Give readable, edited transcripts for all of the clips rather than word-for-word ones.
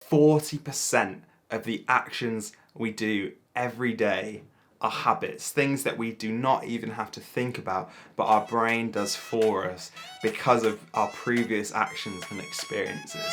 40% of the actions we do every day are habits, things that we do not even have to think about, but our brain does for us because of our previous actions and experiences.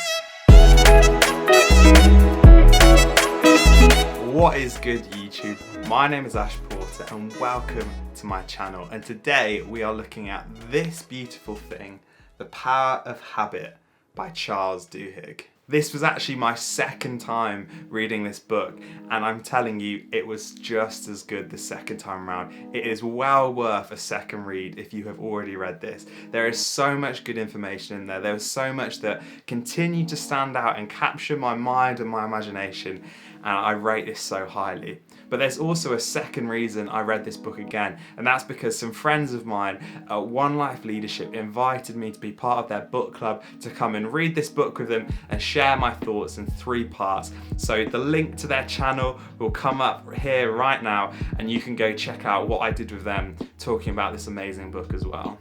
What is good, YouTube? My name is Ash Porter and welcome to my channel, and today we are looking at this beautiful thing, The Power of Habit by Charles Duhigg. This was actually my second time reading this book, and I'm telling you, it was just as good the second time around. It is well worth a second read if you have already read this. There is so much good information in there. There was so much that continued to stand out and capture my mind and my imagination, and I rate this so highly. But there's also a second reason I read this book again, and that's because some friends of mine at One Life Leadership invited me to be part of their book club to come and read this book with them and share my thoughts in 3 parts. So the link to their channel will come up here right now, and you can go check out what I did with them talking about this amazing book as well.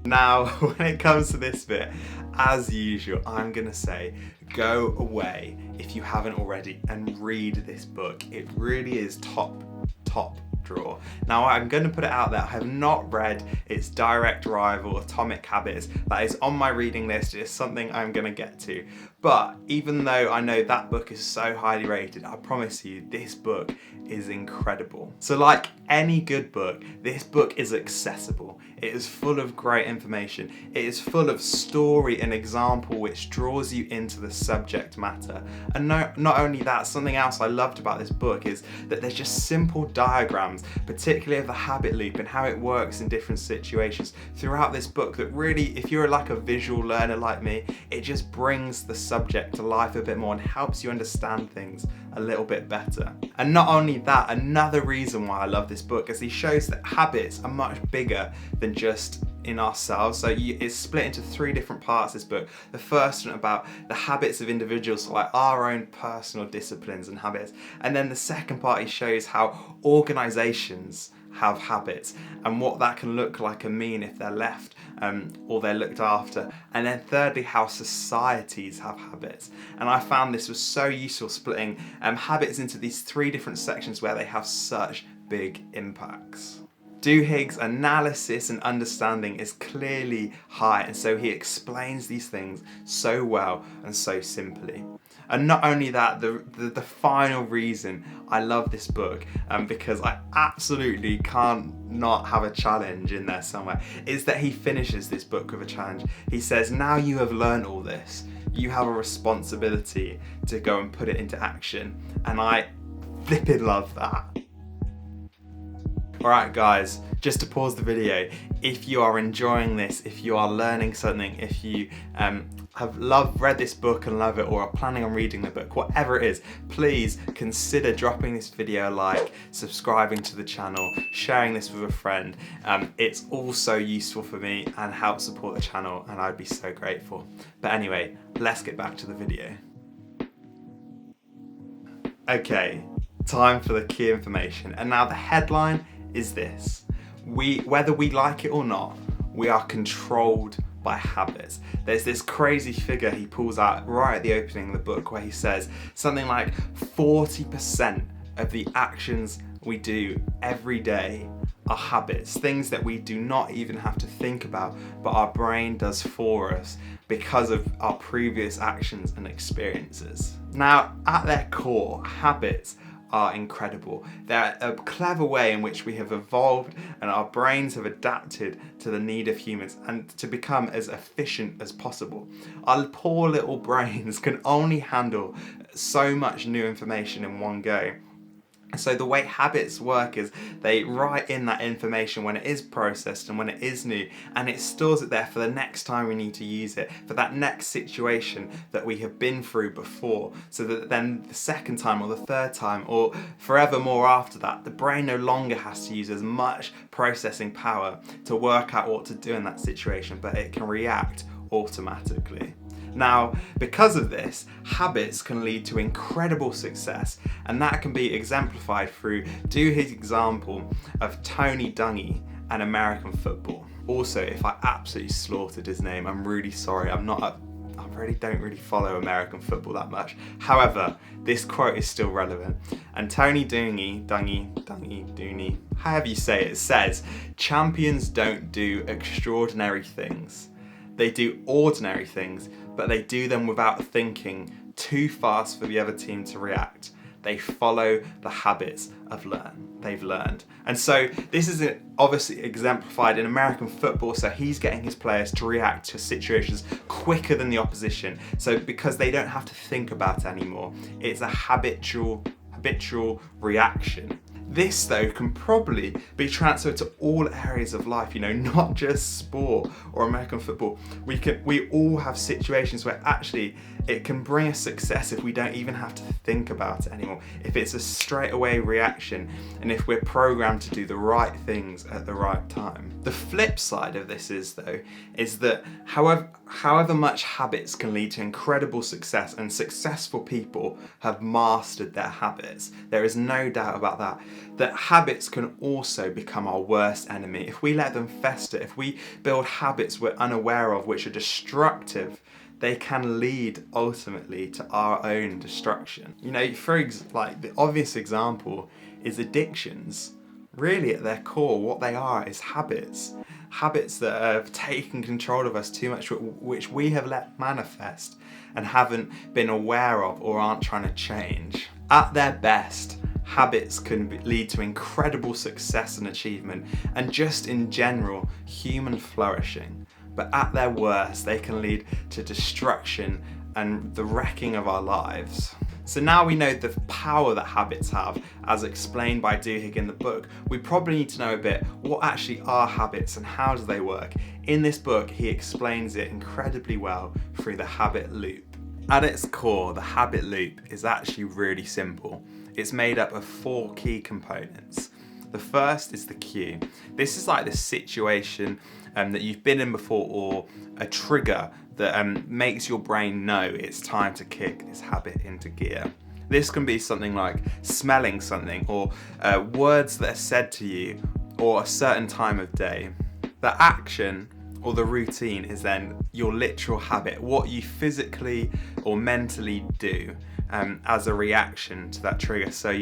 Now, when it comes to this bit, as usual, I'm gonna say, go away if you haven't already and read this book. It really is top drawer. Now, I'm going to put it out there, I have not read its direct rival, Atomic Habits. That is on my reading list. It is something I'm going to get to. But even though I know that book is so highly rated, I promise you, this book is incredible. So like any good book, this book is accessible. It is full of great information. It is full of story and example which draws you into the subject matter. And not only that, something else I loved about this book is that there's just simple diagrams, particularly of the habit loop and how it works in different situations throughout this book, that really, if you're like a visual learner like me, it just brings the subject to life a bit more and helps you understand things a little bit better. And not only that, another reason why I love this book is he shows that habits are much bigger than just in ourselves. So it's split into 3 different parts, this book. The first one about the habits of individuals, so like our own personal disciplines and habits. And then the second part, he shows how organizations have habits and what that can look like and mean if they're left or they're looked after. And then thirdly, how societies have habits. And I found this was so useful, splitting habits into these 3 different sections where they have such big impacts. Duhigg's analysis and understanding is clearly high, and so he explains these things so well and so simply. And not only that, the final reason I love this book, because I absolutely can't not have a challenge in there somewhere, is that he finishes this book with a challenge. He says, now you have learned all this, you have a responsibility to go and put it into action. And I flipping love that. Alright guys, just to pause the video, if you are enjoying this, if you are learning something, if you have read this book and love it, or are planning on reading the book, whatever it is, please consider dropping this video a like, subscribing to the channel, sharing this with a friend. It's also useful for me and helps support the channel, and I'd be so grateful. But anyway, let's get back to the video. Okay, time for the key information. And now the headline is this: whether we like it or not, we are controlled by habits. There's this crazy figure he pulls out right at the opening of the book where he says something like 40% of the actions we do every day are habits, things that we do not even have to think about, but our brain does for us because of our previous actions and experiences. Now, at their core, habits are incredible. They're a clever way in which we have evolved and our brains have adapted to the need of humans and to become as efficient as possible. Our poor little brains can only handle so much new information in one go. So the way habits work is they write in that information when it is processed and when it is new, and it stores it there for the next time we need to use it, for that next situation that we have been through before, so that then the second time or the third time or forevermore after that, the brain no longer has to use as much processing power to work out what to do in that situation, but it can react automatically. Now, because of this, habits can lead to incredible success, and that can be exemplified through Duhigg's example of Tony Dungy and American football. Also, if I absolutely slaughtered his name, I'm really sorry. I'm not a really don't follow American football that much. However, this quote is still relevant. And Tony Dungy, however you say it, says, "Champions don't do extraordinary things. They do ordinary things, but they do them without thinking too fast for the other team to react. They follow the habits they've learned." And so this is obviously exemplified in American football. So he's getting his players to react to situations quicker than the opposition. So because they don't have to think about it anymore, it's a habitual reaction. This though can probably be transferred to all areas of life, not just sport or American football. We all have situations where actually it can bring us success if we don't even have to think about it anymore. If it's a straight away reaction and if we're programmed to do the right things at the right time. The flip side of this is that however much habits can lead to incredible success, and successful people have mastered their habits, there is no doubt about that habits can also become our worst enemy. If we let them fester, if we build habits we're unaware of which are destructive, they can lead ultimately to our own destruction. The obvious example is addictions. Really at their core, what they are is habits. Habits that have taken control of us too much, which we have let manifest and haven't been aware of or aren't trying to change. At their best, habits can lead to incredible success and achievement, and just in general, human flourishing. But at their worst, they can lead to destruction and the wrecking of our lives. So now we know the power that habits have, as explained by Duhigg in the book, we probably need to know a bit what actually are habits and how do they work. In this book, he explains it incredibly well through the habit loop. At its core, the habit loop is actually really simple. It's made up of 4 key components. The first is the cue. This is like the situation that you've been in before, or a trigger that makes your brain know it's time to kick this habit into gear. This can be something like smelling something, or words that are said to you, or a certain time of day. The action or the routine is then your literal habit, what you physically or mentally do as a reaction to that trigger. So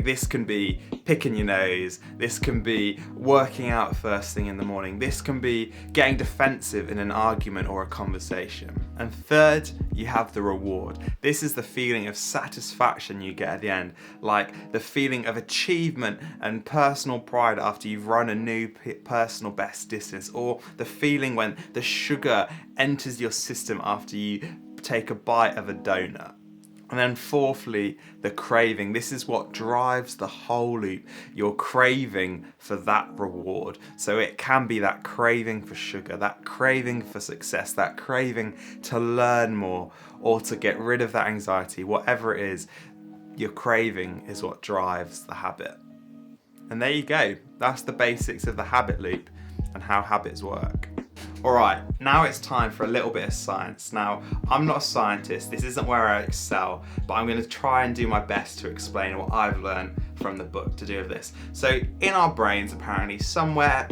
this can be picking your nose, this can be working out first thing in the morning, this can be getting defensive in an argument or a conversation. And third, you have the reward. This is the feeling of satisfaction you get at the end, like the feeling of achievement and personal pride after you've run a new personal best distance, or the feeling when the sugar enters your system after you take a bite of a donut. And then fourthly, the craving. This is what drives the whole loop. You're craving for that reward. So it can be that craving for sugar, that craving for success, that craving to learn more, or to get rid of that anxiety. Whatever it is, your craving is what drives the habit. And there you go. That's the basics of the habit loop and how habits work. Alright, now it's time for a little bit of science. Now, I'm not a scientist, this isn't where I excel, but I'm going to try and do my best to explain what I've learned from the book to do with this. So, in our brains, apparently, somewhere,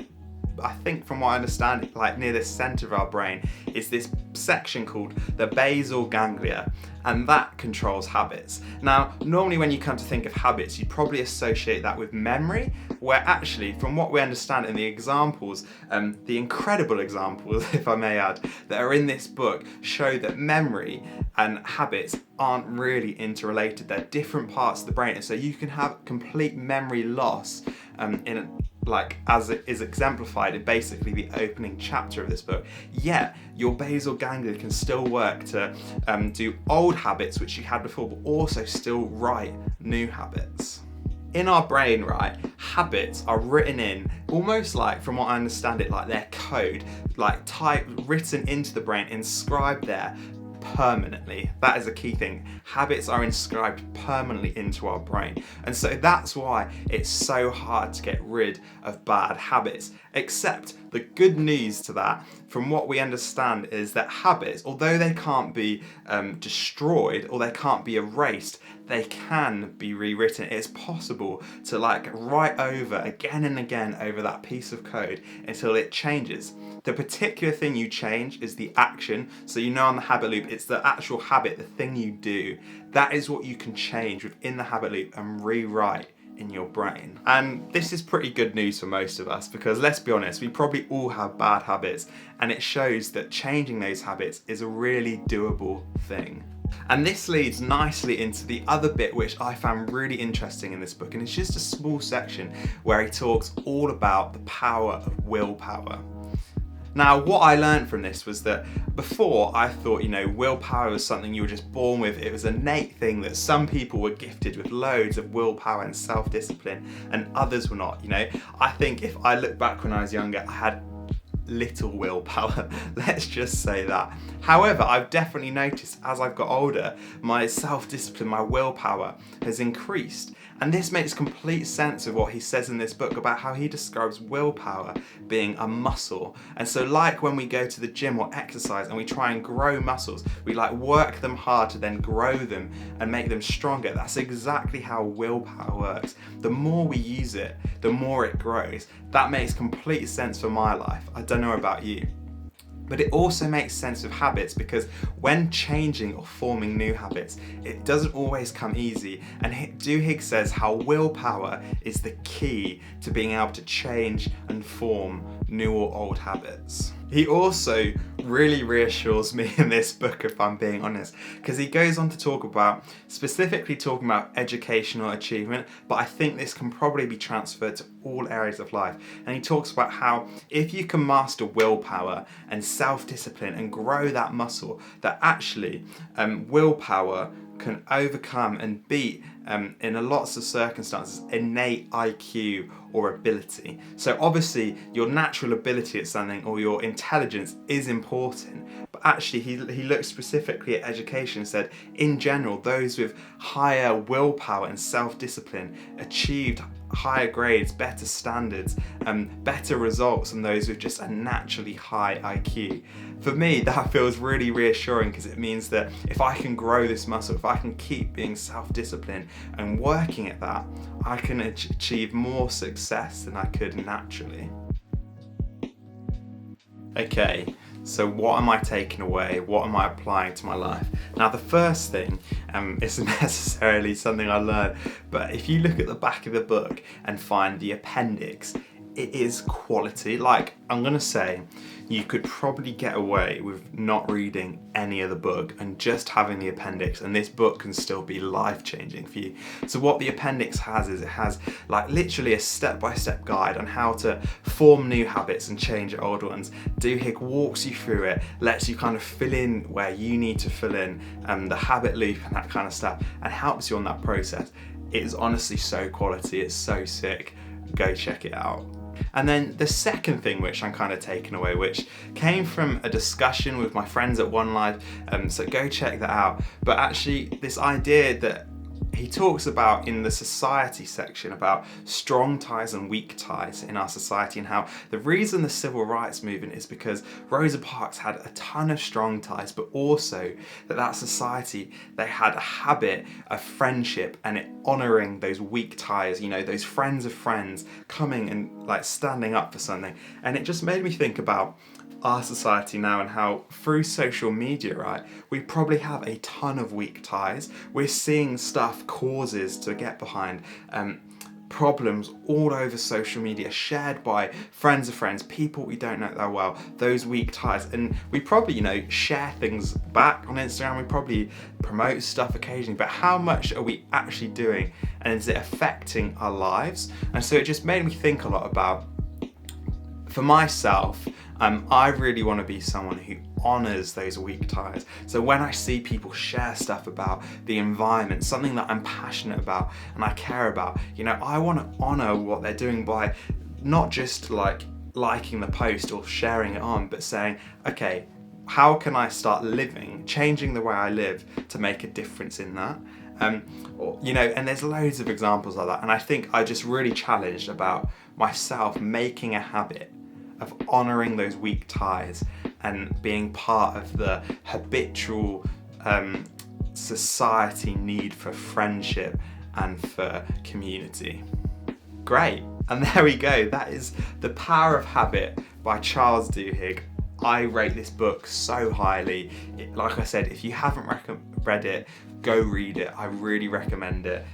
I think from what I understand, like near the centre of our brain, is this section called the basal ganglia, and that controls habits. Now, normally when you come to think of habits, you probably associate that with memory, where actually, from what we understand in the examples, the incredible examples, if I may add, that are in this book, show that memory and habits aren't really interrelated. They're different parts of the brain, and so you can have complete memory loss as it is exemplified in basically the opening chapter of this book. Yet your basal ganglia can still work to do old habits which you had before, but also still write new habits. In our brain, right, habits are written in almost like, from what I understand it, like their code, like written into the brain, inscribed there permanently. That is a key thing. Habits are inscribed permanently into our brain. And so that's why it's so hard to get rid of bad habits. Except the good news to that, from what we understand, is that habits, although they can't be destroyed or they can't be erased, they can be rewritten. It's possible to write over again and again over that piece of code until it changes. The particular thing you change is the action. So on the habit loop, it's the actual habit, the thing you do. That is what you can change within the habit loop and rewrite in your brain. And this is pretty good news for most of us, because let's be honest, we probably all have bad habits, and it shows that changing those habits is a really doable thing. And this leads nicely into the other bit which I found really interesting in this book, and it's just a small section where he talks all about the power of willpower. Now, what I learned from this was that before I thought, willpower was something you were just born with. It was an innate thing that some people were gifted with loads of willpower and self-discipline and others were not. I think if I look back when I was younger, I had little willpower, let's just say that. However, I've definitely noticed as I've got older, my self-discipline, my willpower has increased. And this makes complete sense of what he says in this book about how he describes willpower being a muscle. And so when we go to the gym or exercise and we try and grow muscles, we work them hard to then grow them and make them stronger. That's exactly how willpower works. The more we use it, the more it grows. That makes complete sense for my life. I don't know about you. But it also makes sense of habits, because when changing or forming new habits, it doesn't always come easy. And Duhigg says how willpower is the key to being able to change and form new or old habits. He also really reassures me in this book, if I'm being honest, because he goes on to specifically talking about educational achievement, but I think this can probably be transferred to all areas of life. And he talks about how if you can master willpower and self-discipline and grow that muscle, that actually willpower can overcome and beat in a lots of circumstances innate IQ or ability. So obviously your natural ability at something or your intelligence is important, but actually he looked specifically at education and said in general those with higher willpower and self-discipline achieved higher grades, better standards, better results than those with just a naturally high IQ. For me, that feels really reassuring, because it means that if I can grow this muscle, if I can keep being self-disciplined and working at that, I can achieve more success than I could naturally. Okay, so what am I taking away? What am I applying to my life? Now, the first thing isn't necessarily something I learned, but if you look at the back of the book and find the appendix, it is quality. I'm gonna say, you could probably get away with not reading any of the book and just having the appendix, and this book can still be life-changing for you. So what the appendix has is it has literally a step-by-step guide on how to form new habits and change old ones. Duhigg walks you through it, lets you kind of fill in where you need to fill in the habit loop and that kind of stuff, and helps you on that process. It is honestly so quality, it's so sick. Go check it out. And then the second thing which I'm kind of taking away, which came from a discussion with my friends at One Life, so go check that out. But actually this idea that he talks about in the society section about strong ties and weak ties in our society, and how the reason the civil rights movement is because Rosa Parks had a ton of strong ties, but also that society, they had a habit of friendship and it honouring those weak ties, those friends of friends coming and standing up for something. And it just made me think about our society now and how through social media, right, we probably have a ton of weak ties. We're seeing causes to get behind, problems all over social media shared by friends of friends, people we don't know that well, those weak ties. And we probably, share things back on Instagram, we probably promote stuff occasionally, but how much are we actually doing, and is it affecting our lives? And so it just made me think a lot about, for myself, I really want to be someone who honours those weak ties. So when I see people share stuff about the environment, something that I'm passionate about and I care about, I want to honour what they're doing by not just liking the post or sharing it on, but saying, okay, how can I start changing the way I live to make a difference in that? You know, and there's loads of examples like that. And I think I just really challenged about myself making a habit of honouring those weak ties and being part of the habitual society need for friendship and for community. Great, and there we go. That is The Power of Habit by Charles Duhigg. I rate this book so highly. Like I said, if you haven't read it, go read it. I really recommend it.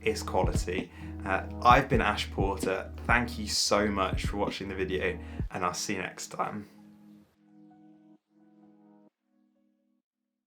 It's quality. I've been Ash Porter. Thank you so much for watching the video, and I'll see you next time.